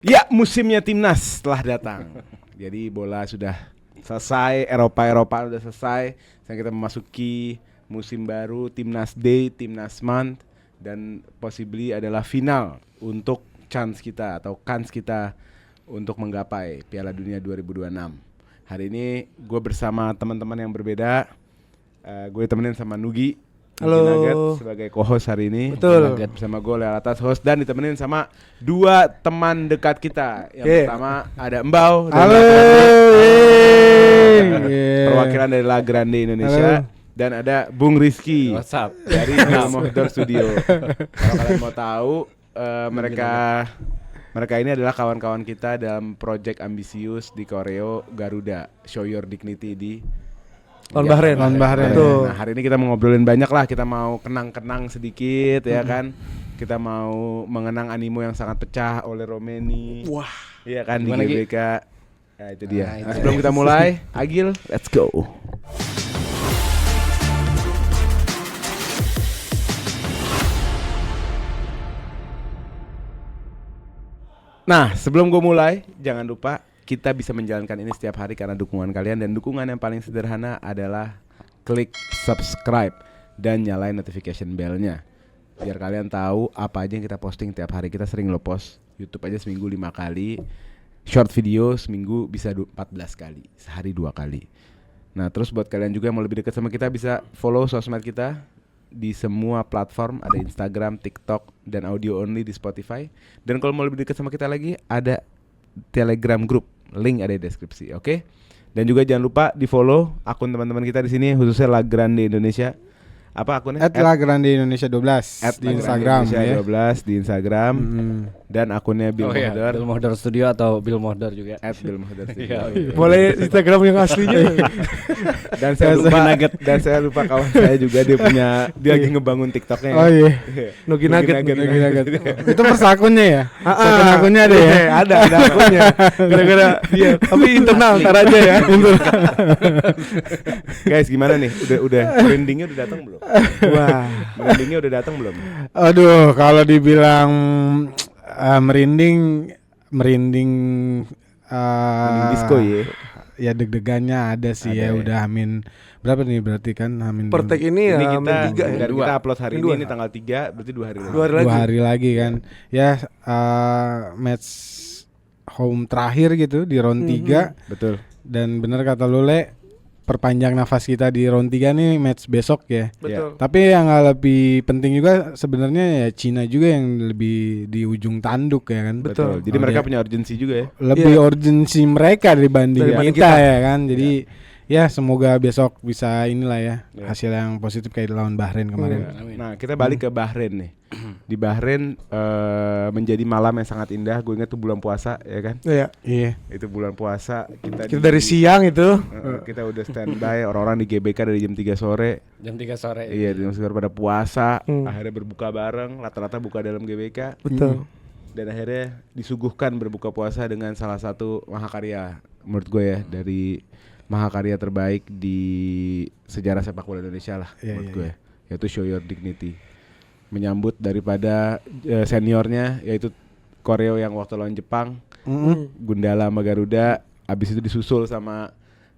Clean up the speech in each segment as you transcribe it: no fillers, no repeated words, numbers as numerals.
Ya, musimnya timnas telah datang. Jadi bola sudah selesai, Eropa sudah selesai. Sekarang kita memasuki musim baru, Timnas Day, Timnas Month, dan possibly adalah final untuk chance kita atau kans kita untuk menggapai Piala Dunia 2026. Hari ini gue bersama teman-teman yang berbeda. Gue temenin sama Nugi. Halo. Nugget sebagai co-host hari ini. Betul. Nugget bersama gue Lea Atas host dan ditemenin sama dua teman dekat kita. Yang pertama ada Mbau. Halo. Perwakilan dari La Grande Indonesia. Halo. Dan ada Bung Rizky. What's up? Dari Mohdor Studio. Kalau kalian mau tahu, mereka ini adalah kawan-kawan kita dalam project ambisius di Koreo Garuda Show Your Dignity di Lawan Bahrain. Betul. Nah, hari ini kita mau ngobrolin banyak lah. Kita mau kenang-kenang sedikit ya kan. Kita mau mengenang animo yang sangat pecah oleh Romeni. Wah. Iya kan di Gimana, Gi? GBK. Nah, itu dia. Nah, itu Nah, sebelum kita mulai, Agil, let's go. Nah, sebelum gue mulai, jangan lupa kita bisa menjalankan ini setiap hari karena dukungan kalian. Dan dukungan yang paling sederhana adalah klik subscribe dan nyalain notification bell-nya, biar kalian tahu apa aja yang kita posting tiap hari. Kita sering post YouTube aja seminggu 5 kali, short video seminggu bisa 14 kali, sehari 2 kali. Nah, terus buat kalian juga yang mau lebih dekat sama kita, bisa follow sosmed kita di semua platform. Ada Instagram, TikTok, dan audio only di Spotify. Dan kalau mau lebih dekat sama kita lagi, ada Telegram group, link ada di deskripsi, oke? Dan juga jangan lupa di follow akun teman-teman kita di sini, khususnya La Grande Indonesia. Apa akunnya? La Grande Indonesia 12 di Instagram ya. 12 di Instagram. Dan akunnya Bill Mohdor. Bill Mohdor Studio atau Bill Mohdor juga. Bill Mohdor. Boleh Instagram yang aslinya. Dan saya lupa kawan saya juga dia lagi ngebangun TikToknya. Oh iya. Nugi Nugget. Itu persakunnya ya? Akunnya ada ya? Ada akunnya. Gara-gara dia. Tapi internal ntar aja ya. Guys, gimana nih? Udah brandingnya udah datang belum? Wah. Brandingnya udah datang belum? Aduh, kalau dibilang merinding disco ya. Ya deg-degannya ada sih Ada ya. ya. Udah amin berapa nih berarti kan amin Per tag ini Ini ya kita Amin 3 ya. kita upload hari Dua. ini tanggal 3, berarti 2 hari lagi. 2 hari lagi. 2 hari lagi kan. Ya match home terakhir gitu di round 3. Betul. Dan bener kata Lule, perpanjang nafas kita di round 3 nih match besok ya. Betul. Tapi yang lebih penting juga sebenarnya ya Cina juga yang lebih di ujung tanduk ya kan. Betul. Jadi mereka punya urgensi juga ya. Lebih urgensi mereka dibanding Dibanding kita kita. ya kan. Jadi ya semoga besok bisa inilah ya hasil yang positif kayak lawan Bahrain kemarin. Nah, kita balik ke Bahrain nih. Di Bahrain menjadi malam yang sangat indah. Gue ingat tuh bulan puasa ya kan. Iya. Itu bulan puasa Kita dari siang itu. kita udah standby, orang-orang di GBK dari jam 3 sore. Jam 3 sore. Iya, di sore pada puasa, akhirnya berbuka bareng, rata-rata buka dalam GBK. Betul. Dan akhirnya disuguhkan berbuka puasa dengan salah satu mahakarya menurut gue ya, dari mahakarya terbaik di sejarah sepak bola Indonesia lah menurut gue, yaitu Show Your Dignity. Menyambut daripada seniornya, yaitu Koreo yang waktu lawan Jepang, Gundala sama Garuda, abis itu disusul sama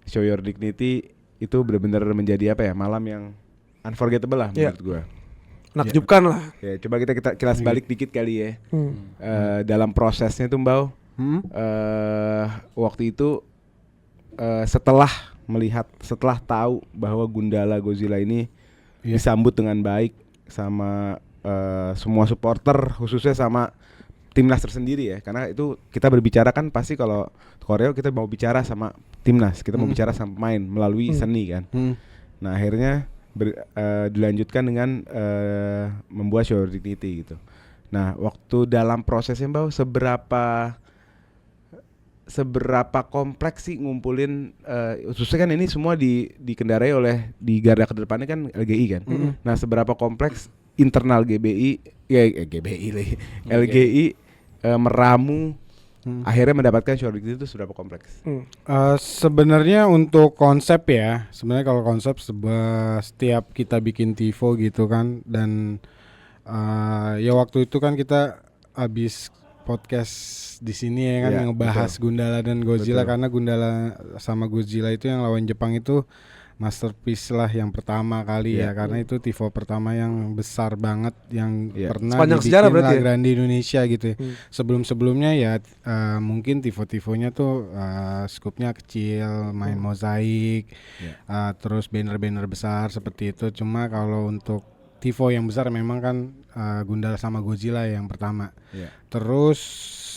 Show Your Dignity. Itu benar-benar menjadi apa ya, malam yang unforgettable lah menurut gue. Nakjubkan lah. Ya, coba kita kilas balik dikit kali ya. Dalam prosesnya tuh Mbau, waktu itu setelah tahu bahwa Gundala Godzilla ini disambut dengan baik sama semua supporter, khususnya sama timnas tersendiri ya, karena itu kita berbicara kan pasti kalau Koreo kita mau bicara sama timnas, kita mau bicara sama pemain melalui seni kan. Nah akhirnya dilanjutkan dengan membuat Show Your Dignity gitu. Nah waktu dalam prosesnya Mbak, seberapa kompleks sih ngumpulin, khususnya kan ini semua dikendarai oleh di garda terdepannya kan LGI kan. Nah seberapa kompleks internal LGI meramu akhirnya mendapatkan Show Your Dignity itu seberapa kompleks? Sebenarnya untuk konsep ya, sebenarnya kalau konsep setiap kita bikin TIFO gitu kan, dan ya waktu itu kan kita habis podcast di sini ya kan Iya, ngebahas betul. Gundala dan Godzilla Betul. karena Gundala sama Godzilla itu yang lawan Jepang itu masterpiece lah yang pertama kali Iya. ya karena itu TIFO pertama yang besar banget yang Iya. pernah Sepanjang dibikin sejarah berarti La ya? Grande Indonesia gitu ya. Hmm. Sebelum-sebelumnya ya mungkin TIFO-TIFOnya tuh skupnya kecil, main mozaik, Iya. terus banner-banner besar seperti itu. Cuma kalau untuk TIFO yang besar memang kan Gundala sama Godzilla yang pertama. Iya. Terus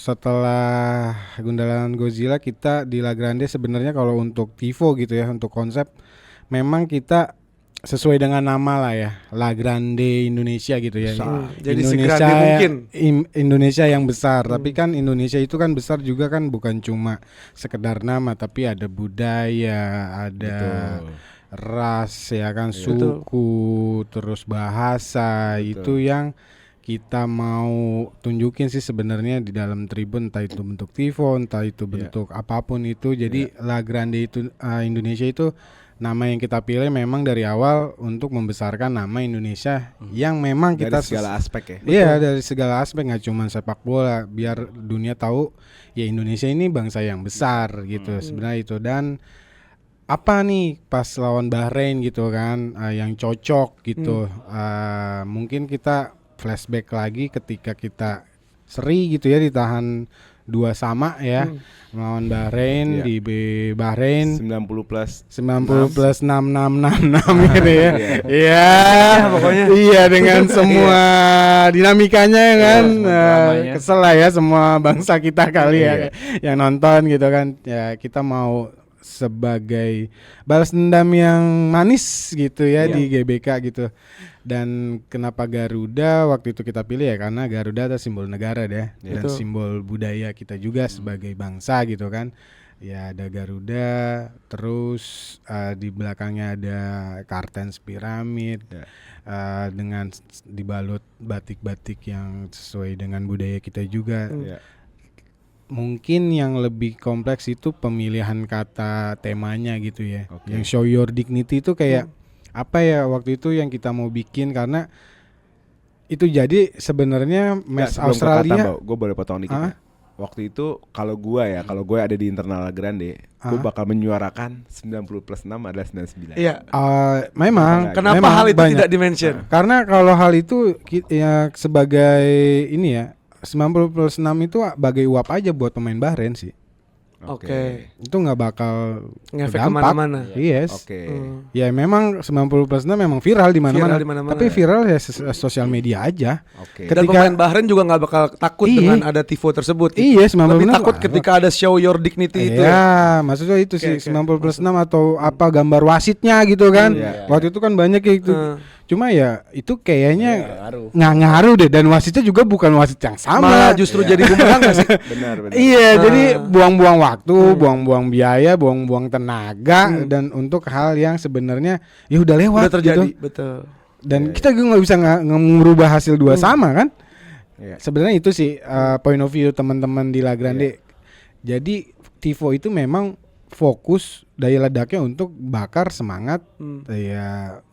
setelah Gundala dan Godzilla kita di La Grande sebenarnya kalau untuk TIFO gitu ya untuk konsep memang kita sesuai dengan nama lah ya La Grande Indonesia gitu ya. Jadi segrande mungkin. Indonesia yang besar. Tapi kan Indonesia itu kan besar juga kan bukan cuma sekedar nama tapi ada budaya, ada Betul. ras ya kan Iya. suku terus bahasa Betul. itu yang kita mau tunjukin sih sebenarnya di dalam Tribun entah itu bentuk tifo entah itu bentuk apapun itu jadi La Grande itu Indonesia itu nama yang kita pilih memang dari awal untuk membesarkan nama Indonesia yang memang Dari kita segala aspek ya. Iya dari segala aspek nggak cuma sepak bola biar dunia tahu ya Indonesia ini bangsa yang besar gitu sebenarnya itu dan apa nih pas lawan Bahrain gitu kan yang cocok gitu mungkin kita flashback lagi ketika kita seri gitu ya ditahan 2-2 ya melawan Bahrain Iya. di Bahrain 90 plus 90 plus 6666 gitu ya. Iya, pokoknya. Iya dengan semua dinamikanya ya kan. semua dramanya. Kesel lah ya semua bangsa kita kali ya Iya. yang nonton gitu kan. Ya kita mau sebagai balas dendam yang manis gitu ya di GBK gitu. Dan kenapa Garuda waktu itu kita pilih ya karena Garuda adalah simbol negara deh dan Betul. simbol budaya kita juga sebagai bangsa gitu kan. Ya ada Garuda, terus di belakangnya ada Kartens piramid Ya. dengan dibalut batik-batik yang sesuai dengan budaya kita juga. ya. Mungkin yang lebih kompleks itu pemilihan kata temanya gitu ya. Oke. Yang show your dignity itu kayak apa ya waktu itu yang kita mau bikin karena itu jadi sebenarnya match Australia. Gue boleh potong dikit. Hah? Ya? Waktu itu kalau gue ada di internal La Grande, gue bakal menyuarakan 90 plus 6 adalah 99. Iya. Memang Kenapa memang hal itu banyak. tidak dimention? Karena kalau hal itu ya sebagai ini ya 90 plus 6 itu bagai uap aja buat pemain Bahrain sih. Oke. Itu nggak bakal Ngefek berdampak. kemana-mana. Yes. Oke. Ya memang 90 plus 6 memang viral di mana-mana. Viral di mana-mana. Tapi viral ya sosial media aja. Oke. Dan Ketika- pemain Bahrain juga nggak bakal takut Iya. dengan ada tifo tersebut. gitu. Iya, 90 Lebih benar. takut ketika ada show your dignity itu. Iya, maksudnya itu sih Oke. 90 plus 6 atau apa gambar wasitnya gitu kan. Iya. Waktu itu kan banyak kayak gitu. Cuma ya itu kayaknya ngaruh. nggak ngaruh deh dan wasitnya juga bukan wasit yang Malah sama. justru jadi bumerang nggak sih? Benar. Iya, jadi buang-buang waktu, buang-buang biaya, buang-buang tenaga dan untuk hal yang sebenarnya ya udah lewat Udah terjadi, gitu. betul. Dan kita juga nggak bisa merubah hasil dua sama kan? Iya. Sebenarnya itu sih point of view teman-teman di La Grande. Jadi tifo itu memang fokus daya ledaknya untuk bakar semangat ya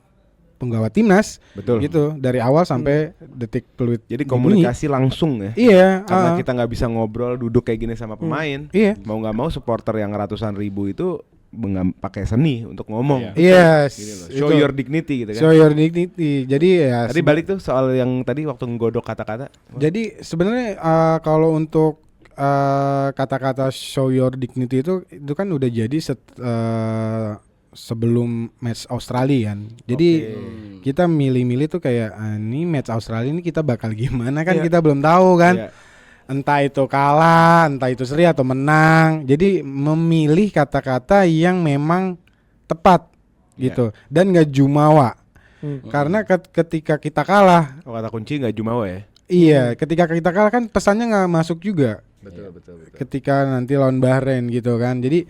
penggawa timnas Betul. gitu dari awal sampai detik peluit. Jadi dibunyi. komunikasi langsung ya. Iya, Karena kita nggak bisa ngobrol duduk kayak gini sama pemain. Iya. Mau nggak mau supporter yang ratusan ribu itu pakai seni untuk ngomong. Yes. Gini loh. Show itu. your dignity gitu kan. Show your dignity. Jadi ya Tadi balik tuh soal yang tadi waktu nggodok kata-kata. jadi sebenarnya kalau untuk kata-kata show your dignity itu kan udah jadi sebelum match Australia kan. Jadi kita milih-milih tuh kayak ini match Australia ini kita bakal gimana kan Iya. kita belum tahu kan. Iya. Entah itu kalah, entah itu seri atau menang. Jadi memilih kata-kata yang memang tepat gitu dan nggak jumawa. Karena ketika kita kalah, Oh, kata kunci nggak jumawa ya. iya, ketika kita kalah kan pesannya nggak masuk juga. Betul. Ketika nanti lawan Bahrain gitu kan. Jadi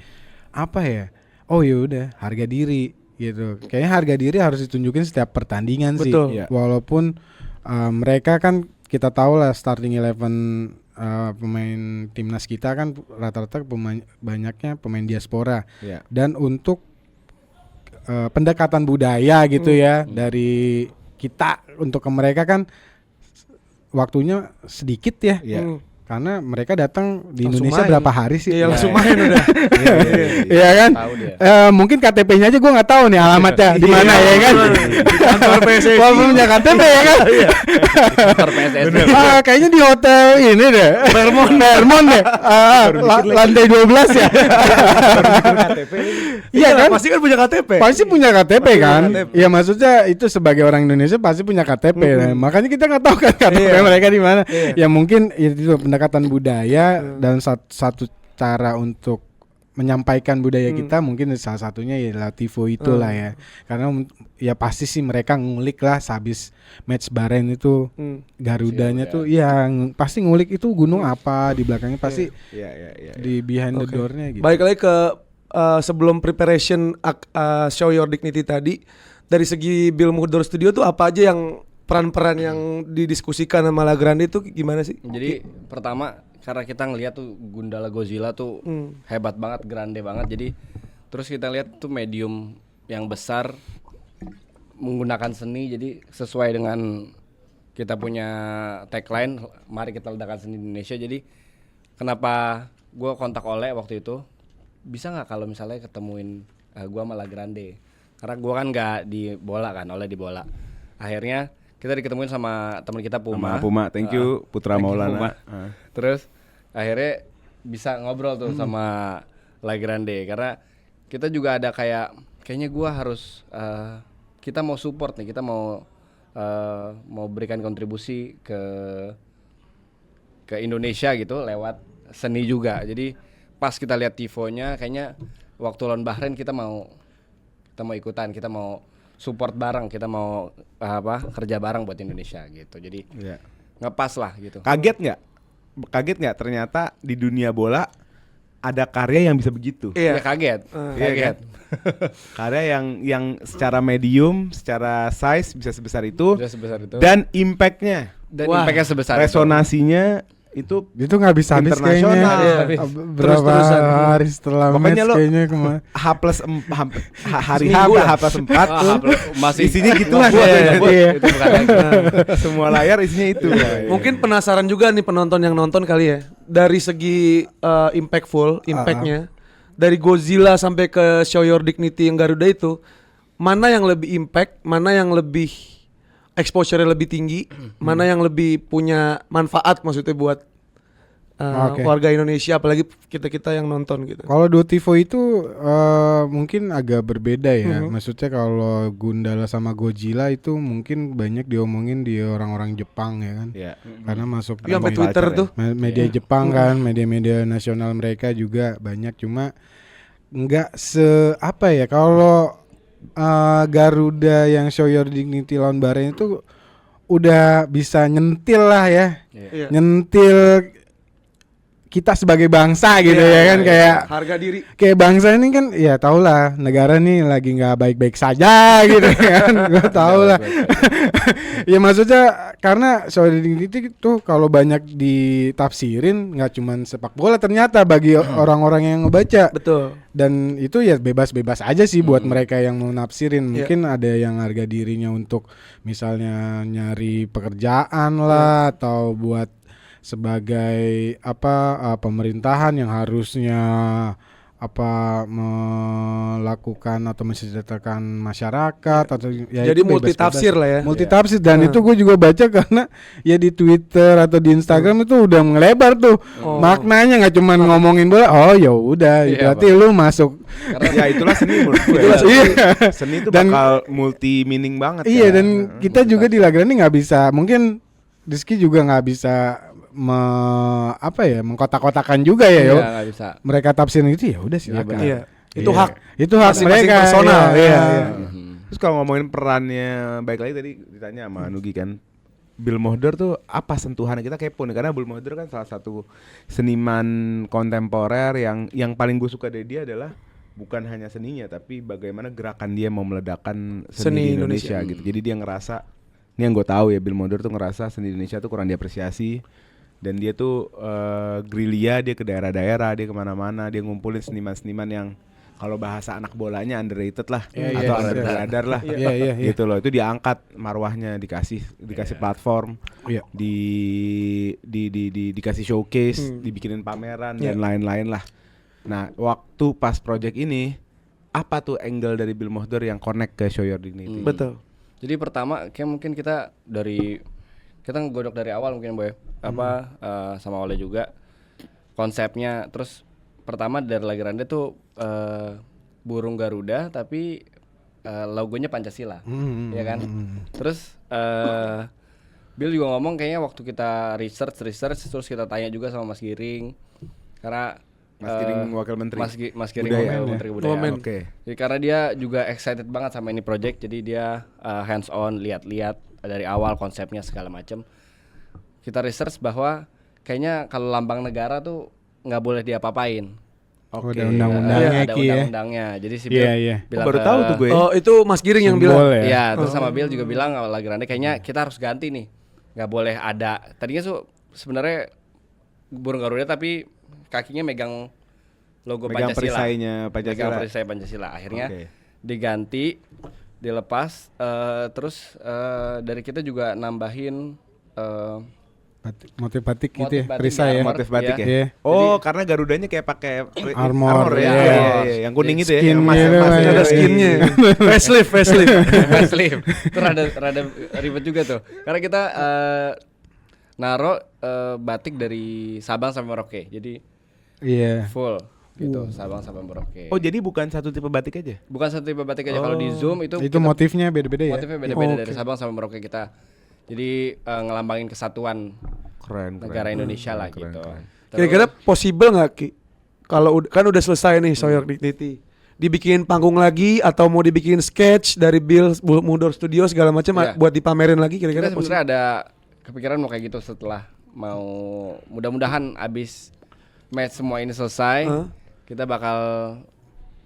apa ya? Oh yaudah harga diri gitu. Kayaknya harga diri harus ditunjukin setiap pertandingan sih. Betul. Iya. Walaupun mereka kan kita tahu lah starting 11 pemain timnas kita kan rata-rata banyaknya pemain diaspora. Iya. Dan untuk pendekatan budaya gitu ya dari kita untuk ke mereka kan waktunya sedikit ya. Iya. Karena mereka datang di Langsung Indonesia main. berapa hari sih? Iya, langsung main udah. Iya kan? Tahu dia. Mungkin KTP-nya aja gue nggak tahu nih alamatnya di mana ya kan? Di kantor PSSI. Walaupun punya KTP ya kan? Kantor PSSI. Kayaknya di hotel ini deh. Fairmont deh. Lantai 12 ya. Iya kan? Pasti kan punya KTP. Pasti punya KTP kan? KTP. Ya maksudnya itu sebagai orang Indonesia pasti punya KTP. Nah, makanya kita nggak tahu kan KTP Iya. mereka di mana. Iya. Ya mungkin itu pendekatan budaya dan satu cara untuk menyampaikan budaya kita mungkin salah satunya ya Tifo itulah ya. Karena ya pasti sih mereka ngulik lah sehabis match Bahrain itu Garudanya tuh ya pasti ngulik itu gunung apa di belakangnya pasti Iya. di behind the Oke. door-nya gitu. Balik lagi ke sebelum preparation Show Your Dignity tadi, dari segi Bill Murdoch Studio tuh apa aja yang peran-peran yang didiskusikan sama La Grande itu gimana sih? Jadi pertama karena kita ngelihat tuh Gundala Godzilla tuh hebat banget, grande banget. Jadi terus kita lihat tuh medium yang besar menggunakan seni, jadi sesuai dengan kita punya tagline, mari kita ledakan seni di Indonesia. Jadi kenapa gue kontak Oleh waktu itu, bisa nggak kalau misalnya ketemuin gue sama La Grande, karena gue kan nggak di bola kan, Oleh di bola. Akhirnya kita diketemuin sama teman kita Puma. Thank you Putra Thank you, Maulana. Puma. Terus akhirnya bisa ngobrol tuh sama La Grande, karena kita juga ada kayaknya gua harus kita mau support nih, kita mau berikan kontribusi ke Indonesia gitu lewat seni juga. Jadi pas kita lihat tifonya kayaknya waktu lawan Bahrain kita mau ikutan, kita mau support bareng, kita mau kerja bareng buat Indonesia gitu. Jadi Iya. ngepas lah gitu. Kaget nggak ternyata di dunia bola ada karya yang bisa begitu. Iya kaget. Iya kan? Karya yang secara medium, secara size bisa sebesar itu, Udah sebesar itu. dan impactnya, Wah, impactnya sebesar itu. resonasinya itu Itu nggak bisa habis internasional. kayaknya. Iya. Berapa Terus-terusan. hari setelah Pokoknya match lo kayaknya kemarin. hari Seminggu lah. H+4 Wah, tuh masih isinya gituan Buat, ya. buat. Iya. Itu bukan lagi. Semua layar isinya itu. Mungkin penasaran juga nih penonton yang nonton kali ya, dari segi impactnya, dari Godzilla sampai ke Show Your Dignity yang Garuda itu, mana yang lebih impact, mana yang lebih exposure lebih tinggi, mana yang lebih punya manfaat maksudnya buat Oke. warga Indonesia, apalagi kita yang nonton gitu. Kalau dua Tifo itu mungkin agak berbeda ya. Maksudnya kalau Gundala sama Godzilla itu mungkin banyak diomongin di orang-orang Jepang ya kan. Iya. Karena masuk Iya, sampai di Twitter tuh. media Jepang kan, media-media nasional mereka juga banyak, cuma nggak apa ya kalau Garuda yang Show Your Dignity lawan Bahrain itu udah bisa nyentil lah ya. Iya. Nyentil kita sebagai bangsa gitu ya kan, kayak harga diri. kayak bangsa ini kan ya tau lah negara nih lagi nggak baik-baik saja gitu kan, gue tau lah. Ya maksudnya karena Show Your Dignity tuh kalau banyak ditafsirin nggak cuman sepak bola ternyata bagi orang-orang yang ngebaca, Betul. dan itu ya bebas-bebas aja sih buat mereka yang mau nafsirin. Mungkin ada yang harga dirinya untuk misalnya nyari pekerjaan lah, atau buat sebagai pemerintahan yang harusnya melakukan atau mensejahterakan masyarakat atau ya Jadi itu multi tafsir lah ya. multi tafsir, dan itu gue juga baca karena ya di Twitter atau di Instagram itu udah melebar tuh maknanya, nggak cuma ngomongin bola. Oh ya udah, Iya, berarti lu masuk. Ya itulah seni menurut gue. Itulah seni. Seni itu Dan- bakal multi meaning banget. Iya, ya. dan kita juga di Lagrani nggak bisa, mungkin Rizky juga nggak bisa mengkotak-kotakan juga ya, yo. Iya, nggak bisa. Mereka tafsirin itu ya udah silakan. Iya. Itu Iya. hak. Itu hak masing-masing mereka. personal. Iya, Iya. iya. Terus kalau ngomongin perannya, baik lagi tadi ditanya sama Nugi kan, Bill Murdoch tuh apa sentuhan, kita kepo nih, karena Bill Murdoch kan salah satu seniman kontemporer yang paling gue suka dari dia adalah bukan hanya seninya tapi bagaimana gerakan dia mau meledakkan seni di Indonesia gitu. Jadi dia ngerasa, ini yang gue tahu ya, Bill Murdoch tuh ngerasa seni Indonesia tuh kurang diapresiasi, dan dia tuh gerilya, dia ke daerah-daerah, dia kemana-mana, dia ngumpulin seniman-seniman yang kalau bahasa anak bolanya underrated lah Iya, atau iya, underradar lah. Iya. Gitu loh. Itu diangkat marwahnya, dikasih platform, Iya. dikasih showcase, dibikinin pameran dan lain-lain lah. Nah, waktu pas project ini apa tuh angle dari Bill Mohdor yang connect ke Show Your Dignity? Betul. Jadi pertama kayak mungkin kita ngegodok dari awal mungkin Boy. Sama Ole juga konsepnya. Terus pertama dari La Grande tuh burung Garuda tapi logonya Pancasila. Ya kan? Terus Bill juga ngomong kayaknya waktu kita research terus kita tanya juga sama Mas Giring. Karena Mas Giring wakil menteri. Mas Giring Budaya. wakil menteri budaya. Oke. Jadi karena dia juga excited banget sama ini project, jadi dia hands on lihat-lihat dari awal konsepnya segala macam. Kita research bahwa kayaknya kalau lambang negara tuh nggak boleh diapa-apain. Ada undang-undangnya Ada Ki ya. undang-undangnya. Jadi si Bill Iya. bilang Baru ke- tahu tuh gue. Oh, itu Mas Giring yang Simbol bilang. ya. Iya, terus sama Bill juga bilang La Grande kayaknya kita harus ganti nih. Nggak boleh ada. Tadinya tuh sebenarnya burung Garuda tapi kakinya megang logo Megang Pancasila. perisainya Pancasila. Megang perisai Pancasila. Akhirnya Oke. diganti, dilepas, terus dari kita juga nambahin Motif batik gitu ya, motif batik perisai ya. armor. Motif batik ya. Iya. Oh, karena Garudanya kayak pakai Armor, ya. iya. Iya. Yang kuning itu ya, Skin yang emas gitu, emas iya. Ada skinnya. Facelift. Facelift. Itu rada ribet juga tuh. Karena kita naro batik dari Sabang sampai Merauke. Jadi Iya. full gitu, Sabang sampai Merauke. Oh, jadi bukan satu tipe batik aja? Bukan satu tipe batik aja. Kalau di Zoom itu Itu motifnya beda-beda ya. motifnya beda-beda Oh, dari oke. Sabang sampai Merauke kita. Jadi ngelambangin kesatuan Keren. negara Indonesia lah gitu. Kira-kira possible nggak Ki? Kalau kan udah selesai nih Show Your Dignity. Dibikin panggung lagi atau mau dibikin sketch dari Bill Mohdor Studio segala macam Iya. buat dipamerin lagi Kita kira-kira sebenarnya ada kepikiran mau kayak gitu setelah mau mudah-mudahan abis match semua ini selesai kita bakal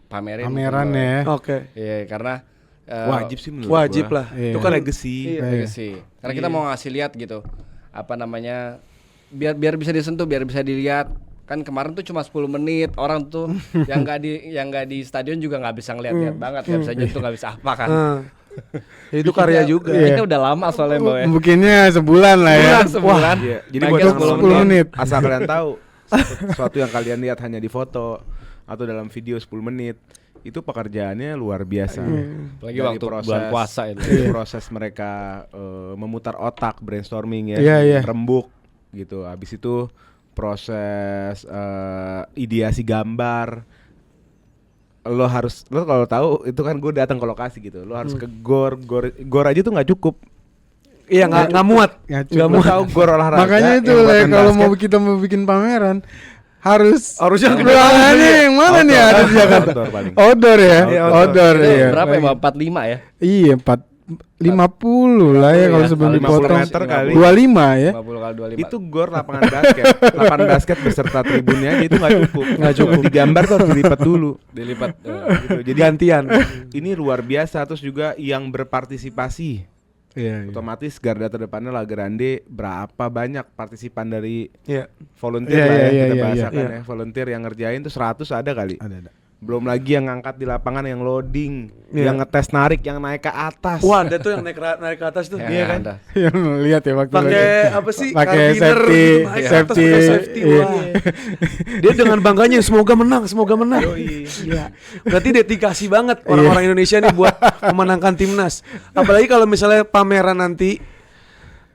pamerin Pameran ya. Oke. Iya karena Wajib sih menurut Wajib gua. lah. Iya. Itu kan legacy. legacy. Karena kita mau ngasih lihat gitu apa namanya biar bisa disentuh, biar bisa dilihat. Kan kemarin tuh cuma 10 menit orang tuh yang nggak di stadion juga nggak bisa ngeliat-liat banget, nggak bisa nyentuh, nggak bisa apa kan. Itu karya juga. Ini udah lama soalnya Mbak ya. Bikinnya sebulan lah ya. Sebulan. Iya, jadi Megang buat 10 menit. Asal kalian tahu sesuatu yang kalian lihat hanya di foto atau dalam video 10 menit itu pekerjaannya luar biasa. Apalagi Dari waktu bulan puasa itu. dari proses mereka memutar otak, brainstorming ya, Iya. rembuk gitu. Habis itu proses ideasi gambar. Lo kalau tahu itu kan gue datang ke lokasi gitu. Lo harus ke gor aja tuh nggak cukup. Iya nggak muat. Nggak Lo tahu gor olahraga. Makanya itu yang lah buatan kalau mau basket, kita mau bikin pameran harusnya gede yang mana nih ada di Jakarta? outdoor paling. Outdoor ya. Outdoor. Outdoor Itu ya. berapa ya? 45 ya? Iya 50 lah ya kalau ya. sebelum 50 dipotong. meter kali. 25 ya. 50 kali 25. Itu gor lapangan basket. Lapangan basket beserta tribunnya aja itu nggak cukup. Nggak cukup. Digambar tuh harus dilipat dulu. dilipat. Gitu. Jadi Gantian. ini luar biasa. Terus juga yang berpartisipasi. Iya. Otomatis garda terdepannya La Grande berapa banyak partisipan dari Iya. volunteer Iya, lah ya iya, kita iya, bahasakan iya. ya. Volunteer yang ngerjain tuh 100 ada kali. Ada. Belum lagi yang ngangkat di lapangan, yang loading, Iya. yang ngetes narik, yang naik ke atas. Wah, ada tuh yang naik ke atas tuh. Ya, Iya kan. ada. Yang lihat ya waktu Pakai lagi. apa sih? Pakai Karabiner safety, gitu, naik ke atas safety, pakai safety. iya. Wah. Dia dengan bangganya semoga menang. Iya. Berarti dedikasi banget orang-orang Indonesia nih buat memenangkan timnas. Apalagi kalau misalnya pameran nanti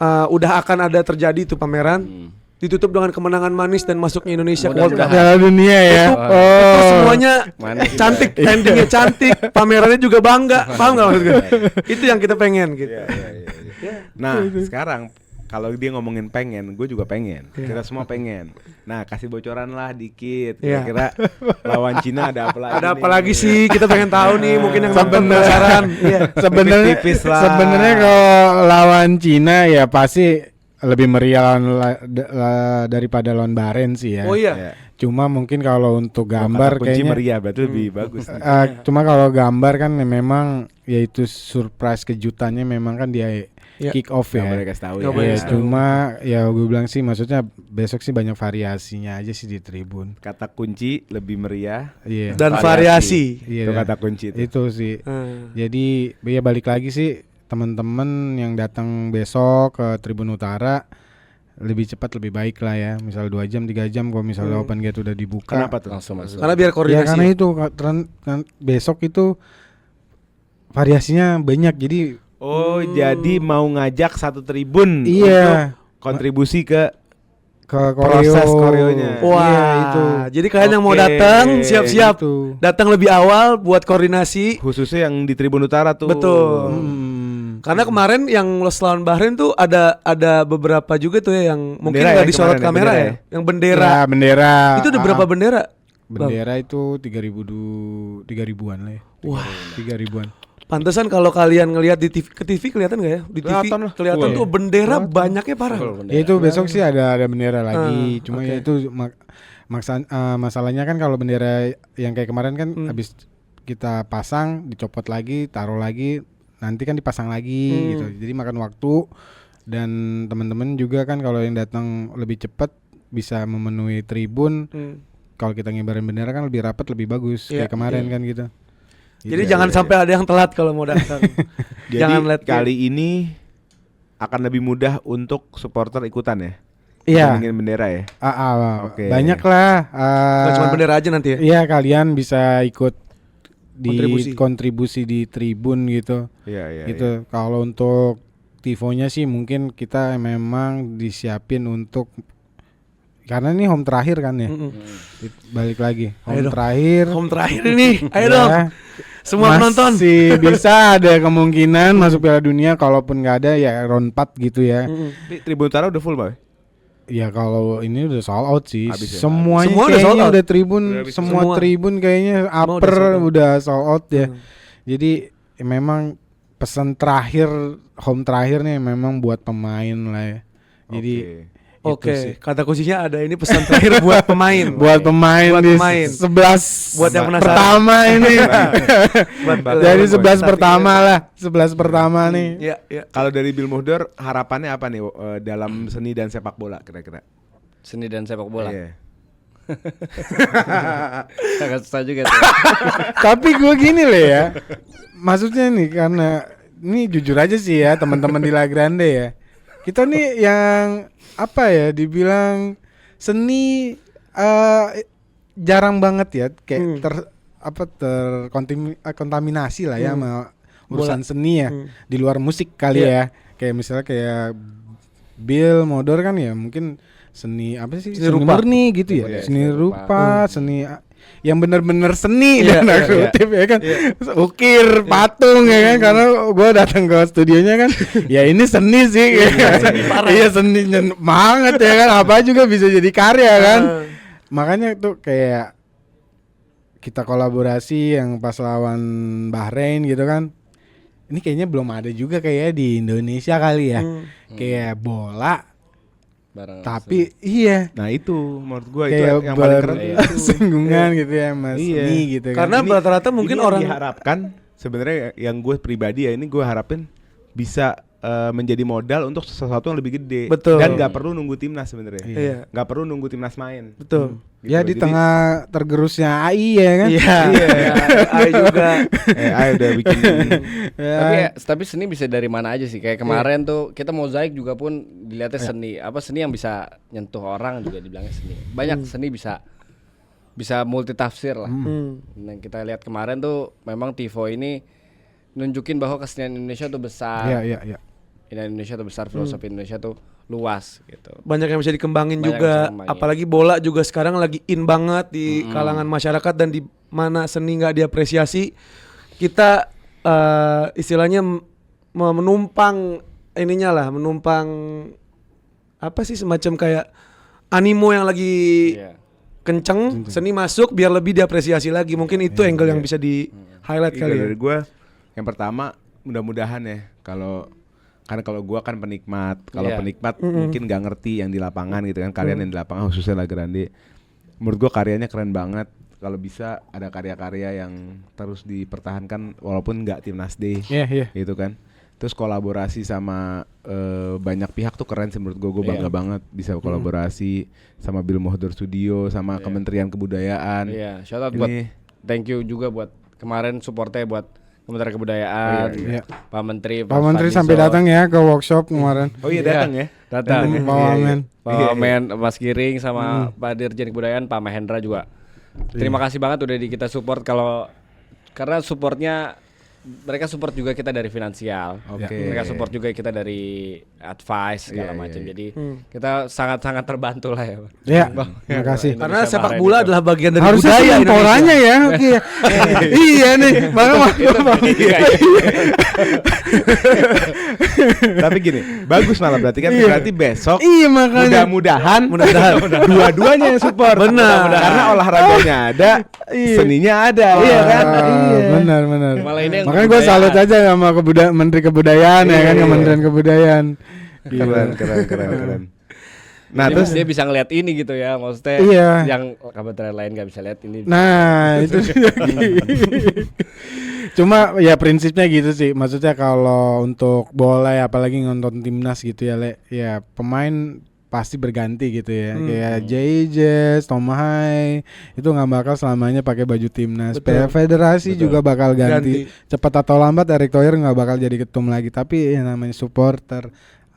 udah akan ada terjadi tuh pameran ditutup dengan kemenangan manis dan masuknya Indonesia ke World Cup. Piala dunia ya. Itu semuanya Manis juga. cantik, endingnya cantik, pamerannya juga bangga, paham nggak maksud gue? Itu yang kita pengen gitu. Nah, sekarang kalau dia ngomongin pengen, gue juga pengen. Kita semua pengen. Nah, kasih bocoran lah dikit. Iya. Kira-kira lawan Cina ada apa lagi? Ada apa nih? lagi sih? Kita pengen tahu nih, mungkin yang nonton penasaran. Iya. Sebenarnya Tipis-tipis lah. sebenarnya kalau lawan Cina ya pasti lebih meriah daripada lawan Bahrain sih ya. Oh iya. Ya. Cuma mungkin kalau untuk gambar Kata kunci kayaknya meriah berarti lebih bagus. cuma kalau gambar kan memang yaitu surprise kejutannya memang kan dia Ya. kick off Nggak ya. boleh kasih tahu Nggak ya. boleh Ya, kasih tahu. cuma ya gue bilang sih maksudnya besok sih banyak variasinya aja sih di tribun. Kata kunci lebih meriah. Iya. Dan variasi. Iya. Itu kata kunci itu. Itu sih. Hmm. Jadi ya balik lagi sih teman-teman yang datang besok ke Tribun Utara lebih cepat lebih baik lah ya. Misal 2 jam 3 jam kalau misalnya open gate udah dibuka. Kenapa tuh? Langsung masuk. Karena biar Ya koordinasi. karena itu kan besok itu variasinya banyak jadi Oh, jadi mau ngajak satu tribun iya untuk kontribusi ke ke proses koreonya. Wah, Iya, itu. Jadi kalian yang mau Oke, datang siap-siap. Itu. Datang lebih awal buat koordinasi. khususnya yang di Tribun Utara tuh. Betul. Karena kemarin yang los lawan Bahrain tuh ada beberapa juga tuh ya yang mungkin Bendera nggak ya, disorot kemarin ya, kamera bendera ya. ya? Yang bendera. Ya, bendera. Itu udah berapa bendera? Bendera itu 3.000-an lah ya. Wah. 3.000-an. Pantesan kalau kalian ngelihat di TV, ke TV kelihatan nggak ya? Di TV Kelihatan lah. kelihatan Wah. tuh bendera banyaknya parah. Ya itu besok sih ada bendera lagi. Cuma oke. ya itu masalahnya kan kalau bendera yang kayak kemarin kan habis kita pasang, dicopot lagi, taruh lagi, nanti kan dipasang lagi gitu. Jadi makan waktu dan teman-teman juga kan kalau yang datang lebih cepat bisa memenuhi tribun. Kalau kita ngibarin bendera kan lebih rapat, lebih bagus Iya, kayak kemarin kan gitu. Jadi jangan sampai ada yang telat kalau mau datang. Jadi Jangan lihat kali ini akan lebih mudah untuk supporter ikutan ya. Iya. Dibandingin bendera ya. Oke. Banyak lah. Bukan cuma bendera aja nanti ya. Iya kalian bisa ikut di Kontribusi. kontribusi di tribun gitu. Iya, iya. Gitu. Kalau untuk tifonya sih mungkin kita memang disiapin untuk karena ini home terakhir kan ya. Balik lagi home Ayo dong. terakhir. Home terakhir ini. Ayo Ya, dong. Semua penonton. masih bisa ada kemungkinan masuk Piala Dunia. Kalaupun nggak ada ya round 4 gitu ya. Di Tribun Utara udah full, Boy. Ya kalau ini udah sold out sih. Habis ya? Semuanya Semua udah kayaknya sold out. udah tribun, Udah habis semua semua. tribun kayaknya Semua upper udah sold out. udah sold out ya. Jadi memang pesan terakhir home terakhir nih memang buat pemain lah ya. Jadi Oke, sih. kata kuncinya ada ini pesan terakhir buat pemain. buat pemain Buat di pemain. 11 Buat yang penasaran. pertama ini. Buat- Jadi buat- 11 pertama lah, 11 pertama nih. Iya, iya. Kalau dari Bill Muhdor harapannya apa nih dalam seni dan sepak bola kira-kira? Seni dan sepak bola. Iya. Agak susah juga tuh. Tapi gue gini loh ya. Maksudnya nih karena ini jujur aja sih ya teman-teman di La Grande ya. Kita nih yang apa ya dibilang seni jarang banget ya kayak terkontaminasi lah ya sama urusan seni ya di luar musik kali ya. Kayak misalnya kayak Bill Modor kan ya mungkin seni apa sih Seni rupa. murni gitu ya. Iya, Seni seni rupa, seni yang benar-benar seni Iya, dan iya, aku kutip ya kan. Ukir patung ya kan karena gua datang ke studionya kan ya ini seni sih iya seni banget ya kan apa juga bisa jadi karya kan. Makanya tuh kayak kita kolaborasi yang pas lawan Bahrain gitu kan. Ini kayaknya belum ada juga kayak di Indonesia kali ya. Kayak bola Bareng tapi iya Nah itu menurut gua itu kayak yang paling keren. bersinggungan gitu ya Mas Iya. Seni gitu kan. Karena rata-rata mungkin Ini yang orang diharapkan sebenarnya yang gue pribadi ya ini gue harapin bisa menjadi modal untuk sesuatu yang lebih gede. Betul. Dan nggak perlu nunggu timnas sebenarnya. Iya. Nggak perlu nunggu timnas main. betul. Gitu. Ya di Jadi, tengah tergerusnya AI ya kan. Iya. Ai juga. AI udah bikin. Tapi seni bisa dari mana aja sih? Kayak kemarin tuh kita mozaik juga pun dilihatnya seni. Apa seni yang bisa nyentuh orang juga dibilangnya seni. Banyak seni bisa multi tafsir lah. Nah, kita lihat kemarin tuh memang Tifo ini nunjukin bahwa kesenian Indonesia tuh besar. Iya. Indonesia tuh besar, filosofi Indonesia tuh luas gitu. Banyak yang bisa dikembangin Banyak yang juga. bisa dikembangin. Apalagi bola juga sekarang lagi in banget di kalangan masyarakat dan di mana seni nggak diapresiasi. Kita istilahnya menumpang ininya lah, menumpang apa sih semacam kayak animo yang lagi Iya. kenceng, seni masuk biar lebih diapresiasi lagi. Mungkin itu angle yang bisa di highlight Iya, kali ya. dari gue yang pertama mudah-mudahan ya karena kalau gue kan penikmat, kalau Iya. penikmat mungkin nggak ngerti yang di lapangan gitu kan, kalian yang di lapangan khususnya La Grande menurut gua karyanya keren banget. Kalau bisa ada karya-karya yang terus dipertahankan walaupun nggak Timnas Day. Iya. Gitu kan. Terus kolaborasi sama banyak pihak tuh keren sih menurut gue bangga banget bisa kolaborasi sama Bill Mohdor Studio sama Kementerian Kebudayaan. Iya, shout out buat thank you juga buat kemarin supportnya buat Kementerian Kebudayaan, Iya. Pak Menteri, Pak Menteri Fadlizon. sampai datang ya ke workshop kemarin. Oh iya datang ya. Datang. Pak Wamen. Pak Wamen, Mas Giring sama Pak Dirjen Kebudayaan, Pak Mahendra juga. Terima kasih banget udah di kita support karena supportnya mereka support juga kita dari finansial. Oke. Mereka support juga kita dari advice segala macam. Jadi kita sangat-sangat terbantu lah ya. Ya, terima kasih. Karena Indonesia sepak kemarin bola itu. adalah bagian dari Harusnya budaya menporanya ya. Oke. Iya nih, Tapi gini, bagus malah berarti kan berarti besok Iya makanya. mudah-mudahan dua-duanya yang support. Benar. Karena olahraganya ada, seninya ada, iya kan? Benar. Malah ini yang Makanya gue kebudayaan. salut aja sama Menteri Kebudayaan ya kan, Kementerian Kebudayaan. Keren. Nah, Jadi terus dia bisa ngeliat ini gitu ya, maksudnya Iya. yang kementerian lain nggak bisa lihat ini. Nah, itu sih. Cuma ya prinsipnya gitu sih. Maksudnya kalau untuk bola ya apalagi nonton timnas gitu ya, Le. Ya pemain pasti berganti gitu ya. Kayak Jayjes, Tom Hai itu nggak bakal selamanya pakai baju timnas. Federasi juga bakal ganti. Cepat atau lambat Erick Thohir nggak bakal jadi ketum lagi. Tapi yang namanya supporter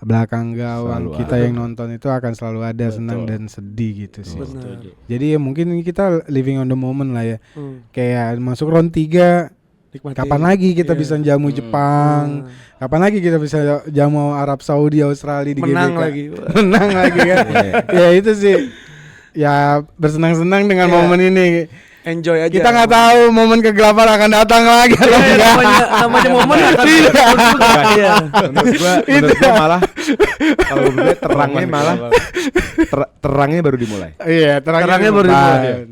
belakang gawang Selalu kita yang nonton itu akan selalu ada senang dan sedih gitu sih. Benar. Jadi ya mungkin kita living on the moment lah ya. Kayak masuk round 3 Nikmati. kapan lagi kita bisa jamu Jepang? Kapan lagi kita bisa jamu Arab Saudi, Australia di Menang GBK? lagi. Menang lagi kan. Ya itu sih. Ya bersenang-senang dengan momen ini. Enjoy aja. Kita nggak tahu momen kegelapan akan datang lagi atau enggak. namanya momen akan Iya. menurut gua malah kalau gue terangnya malah terangnya baru dimulai. Iya, Terangnya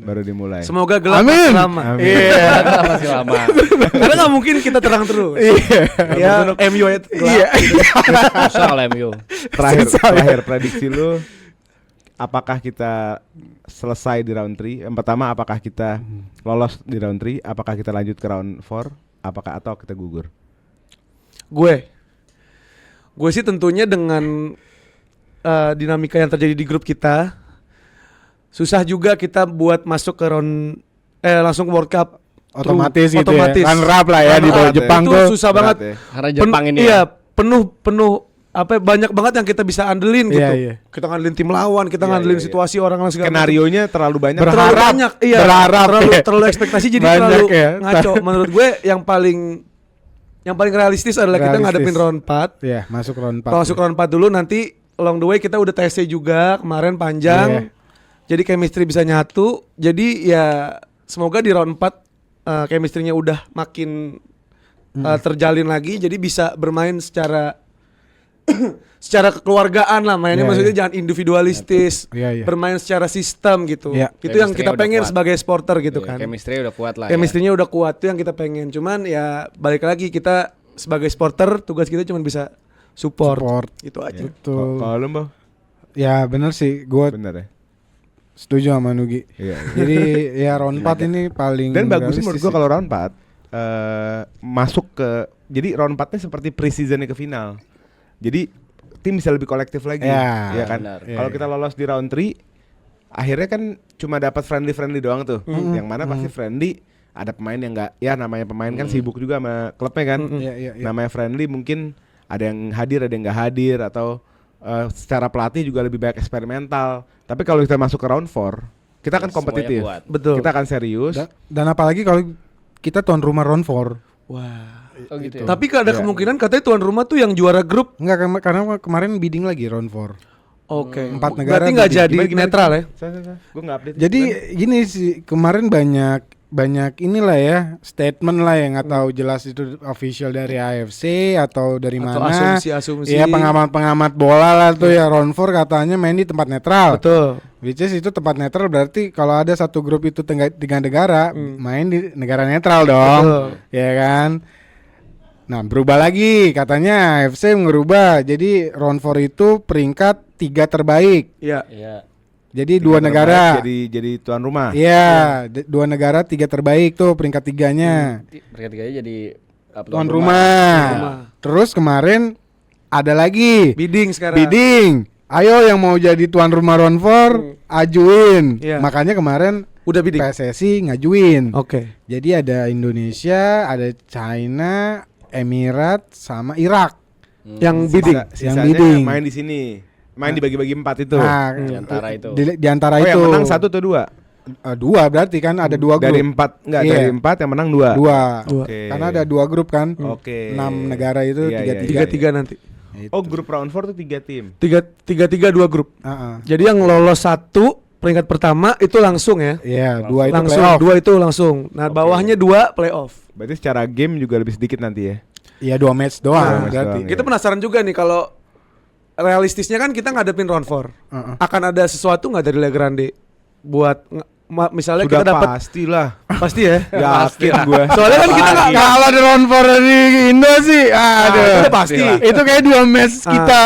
baru dimulai. Semoga Semoga gelap Amin. lama. Iya. Masih lama. Karena nggak mungkin kita terang terus. Iya. Ya MU ya. Iya. Susah kalau MU. terakhir prediksi lu apakah kita selesai di round 3? Yang pertama apakah kita lolos di round 3? Apakah kita lanjut ke round 4? Atau kita gugur? Gue sih tentunya dengan dinamika yang terjadi di grup kita, susah juga kita buat masuk ke round langsung ke World Cup. Otomatis gitu Otomatis. ya. Runner up lah ya di Runner up ya. Jepang Itu tuh. susah berat banget. ya. Karena Jepang ini Iya, ya. penuh apa banyak banget yang kita bisa andelin Iya, gitu. iya. Kita ngandelin tim lawan, kita Iya, ngandelin iya, iya. situasi orang segala macam. Skenarionya terlalu banyak. Terlalu Berharap. banyak, iya. Berharap, ya. terlalu ekspektasi jadi Banyak terlalu ya. ngaco. Menurut gue yang paling realistis adalah kita Realistis. ngadepin round 4. Iya, masuk round 4. Masuk round 4 dulu, nanti along the way kita udah TC juga kemarin panjang. Iya. Jadi chemistry bisa nyatu. Jadi ya semoga di round 4 chemistry-nya udah makin terjalin lagi, jadi bisa bermain secara secara kekeluargaan lah mainnya, Iya, maksudnya iya. jangan individualistis. Iya, iya. Bermain secara sistem gitu. Iya. Itu yang kita Chemistry-nya udah pengen kuat. sebagai supporter gitu Iya, kan. Chemistry udah kuat lah. Chemistry-nya udah kuat, itu yang kita pengen. Cuman ya balik lagi, kita sebagai supporter tugas kita cuma bisa support. Itu aja. Betul. Kalau lu, Mbak? Ya bener sih, gue Bener ya? setuju sama Nugi. Iya. Jadi ya round 4 ini paling Dan bagusnya menurut realistis gua sih. kalau round 4 masuk ke, jadi round 4-nya seperti pre-seasonnya ke final. Jadi tim bisa lebih kolektif lagi, Ya, ya kan? benar. Kalau kita lolos di round 3, akhirnya kan cuma dapat friendly doang tuh. Yang mana pasti friendly ada pemain yang enggak, ya namanya pemain kan sibuk juga sama klubnya kan. Iya, iya, iya. Namanya friendly mungkin ada yang hadir, ada yang enggak hadir, atau secara pelatih juga lebih banyak eksperimental. Tapi kalau kita masuk ke round 4, kita akan Semuanya kompetitif. kuat. Betul. Kita akan serius. Dan apalagi kalau kita tuan rumah round 4. Wah. Oh gitu ya. Tapi ada kemungkinan katanya tuan rumah tuh yang juara grup. Enggak, karena kemarin bidding lagi round 4. Oke. 4 negara Berarti nggak bidding. jadi Gimana? netral ya? Gue nggak update. Jadi gini sih, kemarin banyak inilah ya statement lah yang nggak tahu jelas itu official dari AFC atau dari Atau mana. asumsi-asumsi. Iya, pengamat bola lah tuh ya, round 4 katanya main di tempat netral. Betul. Which is itu tempat netral, berarti kalau ada satu grup itu 3 negara main di negara netral dong. Betul. Ya kan? Nah, berubah lagi katanya AFC ngerubah. Jadi round 4 itu peringkat 3 terbaik. Iya. Iya. Jadi Tiga dua terbaik negara. jadi tuan rumah. Iya, dua negara 3 terbaik tuh peringkat 3-nya. Peringkat 3-nya jadi Tuan rumah. Terus kemarin ada lagi Bidding sekarang. bidding. Ayo yang mau jadi tuan rumah Round 4 ajuin. Iya. Makanya kemarin Udah bidding. PSSI ngajuin. Oke. Jadi ada Indonesia, ada China, Emirat sama Irak Yang bidding. yang Sisanya bidding. main di sini. Main dibagi-bagi 4 itu. Nah, Di antara itu. di antara Oh, itu. yang menang 1 atau 2? 2 berarti kan ada 2 grup. Dari 4 enggak, Iya. dari 4 yang menang 2. 2. Oke. Karena ada 2 grup kan. Oke. 6 negara itu Iya, iya, 3-3. 3-3 nanti. Oh, grup round 4 tuh 3 tim. 3-3 2 grup. Heeh. Jadi yang lolos 1 peringkat pertama itu langsung ya. Iya, 2 itu Langsung playoff. 2 itu langsung. Nah, bawahnya 2 playoff. Berarti secara game juga lebih sedikit nanti ya. Iya, 2 match doang Dua match berarti. doang, Kita penasaran juga nih kalau realistisnya kan kita ngadepin round 4. Heeh. Akan ada sesuatu nggak dari La Grande buat misalnya Sudah kita dapat pastilah. pasti ya. Yakin gua. Soalnya kan kita nggak Kalau di round 4 di Indo sih, aduh. itu udah pasti. Itu kayak 2 match kita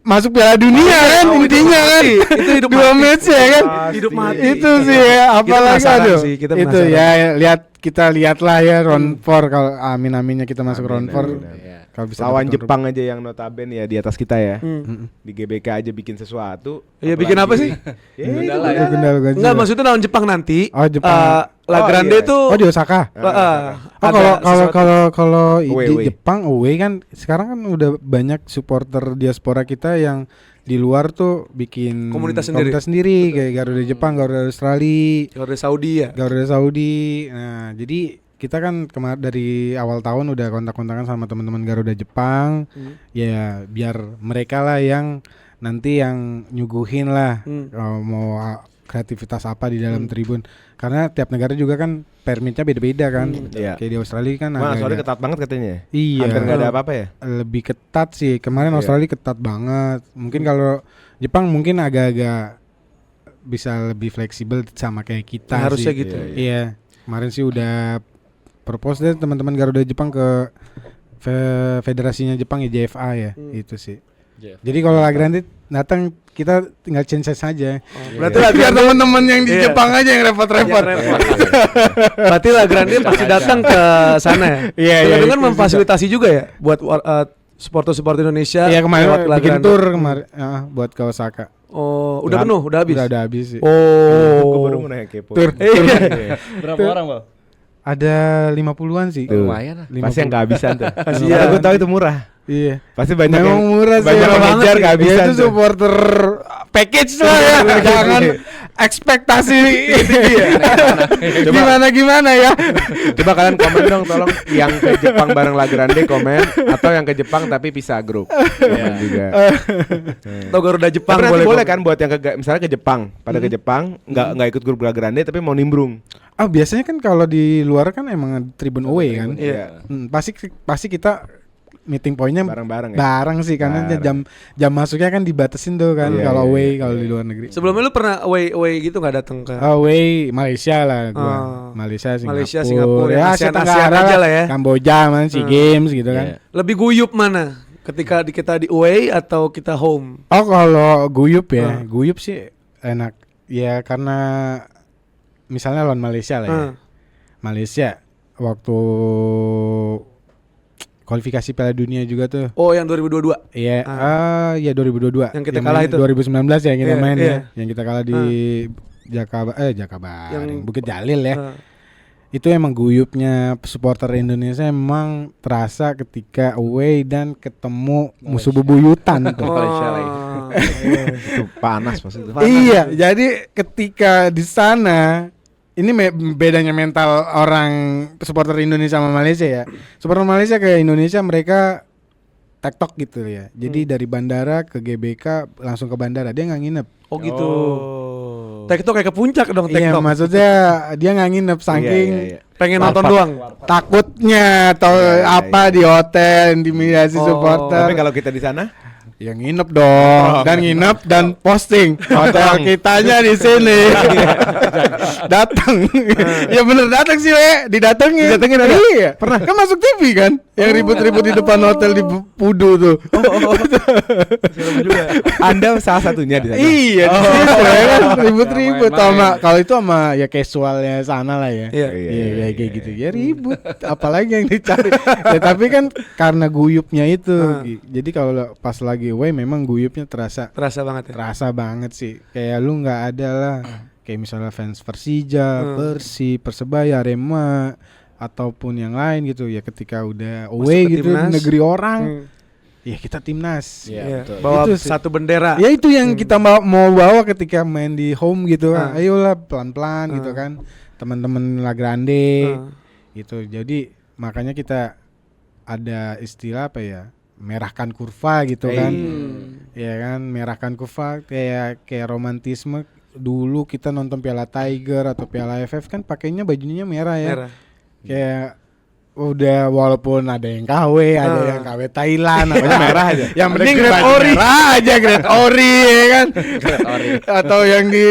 masuk Piala Dunia kan Oh, itu intinya kan. mati. Itu hidup 2 mati. match ya kan. Hidup mati. Itu sih ya, apalagi penasaran aduh. sih, kita Itu penasaran. kita lihatlah ya round 4 kalau amin-aminnya kita masuk round 4. Iya. Kalau bisa Lawan dapet Jepang aja yang notabene ya di atas kita ya. Hmm. Di GBK aja bikin sesuatu. Iya, bikin apa sih? Gundala ya. Gundala Godzilla. Enggak, maksudnya lawan Jepang nanti. Oh, Jepang. La Oh, Grande iya. itu Oh di Osaka. ada Oh kalau Away, di away. Jepang away kan sekarang kan udah banyak supporter diaspora kita yang di luar tuh bikin Komunitas sendiri. kayak Garuda Jepang, Garuda Australia, Garuda Saudi ya. Garuda Saudi. Nah, jadi kita kan dari awal tahun udah kontak-kontakan sama teman-teman Garuda Jepang. Ya biar mereka lah yang nanti yang nyuguhin lah kalau mau kreativitas apa di dalam tribun. Karena tiap negara juga kan permitnya beda-beda kan. Iya. Kayak di Australia kan Wah, agak- soalnya ketat banget katanya. Iya. Hampir nggak ada apa-apa ya. Lebih ketat sih. Kemarin Iya. Australia ketat banget. Mungkin kalau Jepang mungkin agak-agak bisa lebih fleksibel sama kayak kita Harusnya sih. gitu. Iya. Kemarin sih udah propose deh teman-teman Garuda Jepang ke federasinya Jepang ya JFA ya. Itu sih. Jadi kalau La Grande datang kita tinggal change saja. Berarti La Biar Grande teman-teman yang di Iya. Jepang aja yang repot-repot. Berarti La Grande pasti datang ke sana ya. Iya, iya, Dengan itu memfasilitasi juga ya buat supporter-supporter Indonesia. Iya kemarin lewat La bikin Grande. tour kemarin buat ke Osaka. Oh, udah penuh, udah habis. Udah habis sih. Gue baru Oh. mau nanya kepo. Tur. Berapa orang, Bang? Ada 50-an sih. Tuh. Lumayan lah. Pasti yang kehabisan tuh. Kasihan. Gue tahu itu murah. Iya. Pasti banyak Memang yang murah sih. banyak murah yang banget ngejar sih. kehabisan Dia itu tuh. supporter package lah ya. Jangan ekspektasi gimana ya. Coba kalian komen dong tolong yang ke Jepang bareng La Grande komen atau yang ke Jepang tapi pisah grup. Komen juga. Atau Garuda Jepang Tapi nanti boleh komen. kan buat yang misalnya ke Jepang, pada ke Jepang nggak ikut grup La Grande tapi mau nimbrung. Ah biasanya kan kalau di luar kan emang tribun away kan. Iya. Pasti kita meeting pointnya Bareng-bareng ya. bareng sih karena Bareng. jam masuknya kan dibatasin tuh kan Iya, kalau iya, away iya, kalau iya. di luar negeri. Sebelumnya lu pernah away gitu nggak datang ke Away Malaysia lah gua. Oh. Malaysia, Malaysia, Singapura, Singapura, ya ASEAN Tenggara aja lah ya. Kamboja, mana SEA Games gitu kan. Iya. Lebih guyup mana? Ketika kita di away atau kita home? Oh kalau guyup ya, guyup sih enak. Ya karena misalnya lawan Malaysia lah ya. Malaysia waktu kualifikasi Piala Dunia juga tuh. Oh, yang 2022. Iya, ya 2022. Yang kita kalah main itu. 2019 ya kita Iya, main iya. ya. Yang kita kalah di Jakabaring, Yang- Bukit Jalil ya. Ah. Itu emang guyupnya supporter Indonesia emang terasa ketika away dan ketemu musuh bebuyutan tuh. Malaysia lagi. Itu panas pasti itu. Iya, jadi ketika di sana ini bedanya mental orang supporter Indonesia sama Malaysia ya. Supporter Malaysia ke Indonesia mereka tektok gitu ya. Jadi dari bandara ke GBK langsung ke bandara, dia nggak nginep. Oh gitu. TikTok kayak ke puncak dong Iya, TikTok. maksudnya dia nggak nginep saking Iya, iya. Pengen nonton doang. takutnya atau Iya, iya, apa iya. di hotel intimidasi Oh. supporter. Tapi kalau kita di sana Ya nginep dong, dan nginep dan posting hotel kitanya di sini. Datang. Ya bener datang sih, didatengin. Didatengin ada? Iya. Pernah kan masuk TV kan? Yang ribut-ribut di depan hotel di Pudu tuh. Anda salah satunya di sana. Iya, di situ ya kan ribut-ribut Main-main. sama kalau itu sama ya casualnya sana lah ya. Iya. Iya, kayak gitu. Ya ribut, apalagi yang dicari. Ya, tapi kan karena guyupnya itu. Jadi kalau pas lagi away memang guyupnya terasa banget ya. terasa banget sih. Kayak lu nggak ada lah. Kayak misalnya fans Persija, Persib, Persebaya, Arema ataupun yang lain gitu ya ketika udah away ke gitu di timnas. negeri orang. Ya kita timnas. Iya, Iya, betul. bawa Itu sih. satu bendera. Ya itu yang kita mau bawa ketika main di home gitu. Ayolah pelan-pelan gitu kan. Teman-teman La Grande gitu. Jadi makanya kita ada istilah apa ya? Merahkan kurva gitu kan. Ya kan, merahkan kurva kayak romantisme. Dulu kita nonton Piala Tiger atau Piala AFF kan pakainya bajunya merah ya. Merah. Kayak udah walaupun ada yang KW, ada yang KW Thailand, apa merah aja. Yang penting Grade Grade Ori. merah aja, Grade Ori ya kan. Grade Ori. Atau yang di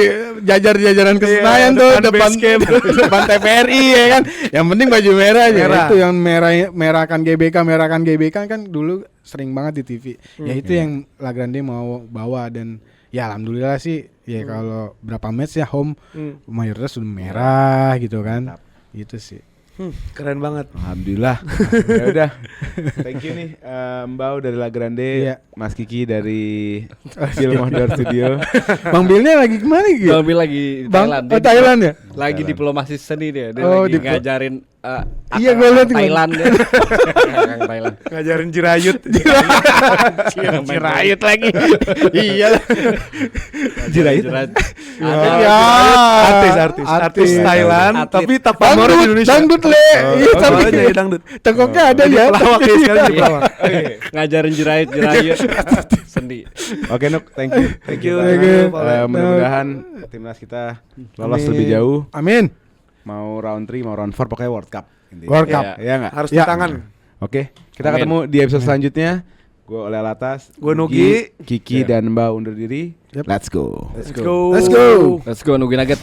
jajar-jajaran ke Senayan tuh depan depan TVRI ya kan. Yang penting baju merah aja. Merah. Itu yang merahkan GBK kan dulu sering banget di TV. Ya itu yang La Grande mau bawa dan ya alhamdulillah sih ya kalau berapa match ya home mayoritas sudah merah gitu kan. Gitu sih. Keren banget. Alhamdulillah. Ya udah. Thank you nih Mbau dari La Grande, Iya. Mas Kiki dari Film Outdoor Studio. Bang Bilnya lagi kemana gitu? Bang Bil lagi di Thailand. Oh, Thailand ya? Lagi diplomasi seni dia. Dia Oh, lagi ngajarin Iya, gua liat gua. Thailand dia. Orang Thailand. Ngajarin jirayut. Jirayut lagi. Iya lah. Jirayut. Ya, Artis Thailand, Atlet. tapi tak pamor di Indonesia. Dangdut le. Iya, tapi Makanya ya dangdut. tengkoknya ada ya. Pelawak ya sekarang jadi pelawak. Ngajarin jirayut seni. Oke Nuk, thank you. Thank you. Mudah-mudahan timnas kita lolos Amin. lebih jauh. Amin. Mau round 3, mau round 4, pokoknya World Cup. intinya. World Cup. Ya enggak? Harus Ya. di tangan. Oke, kita Amin. ketemu di episode selanjutnya. Gue Oleh Latas, Gua Nugi. Kiki dan Mbak undur diri. Yep. Let's go. Let's go. Let's go. Let's go nungguin nugget.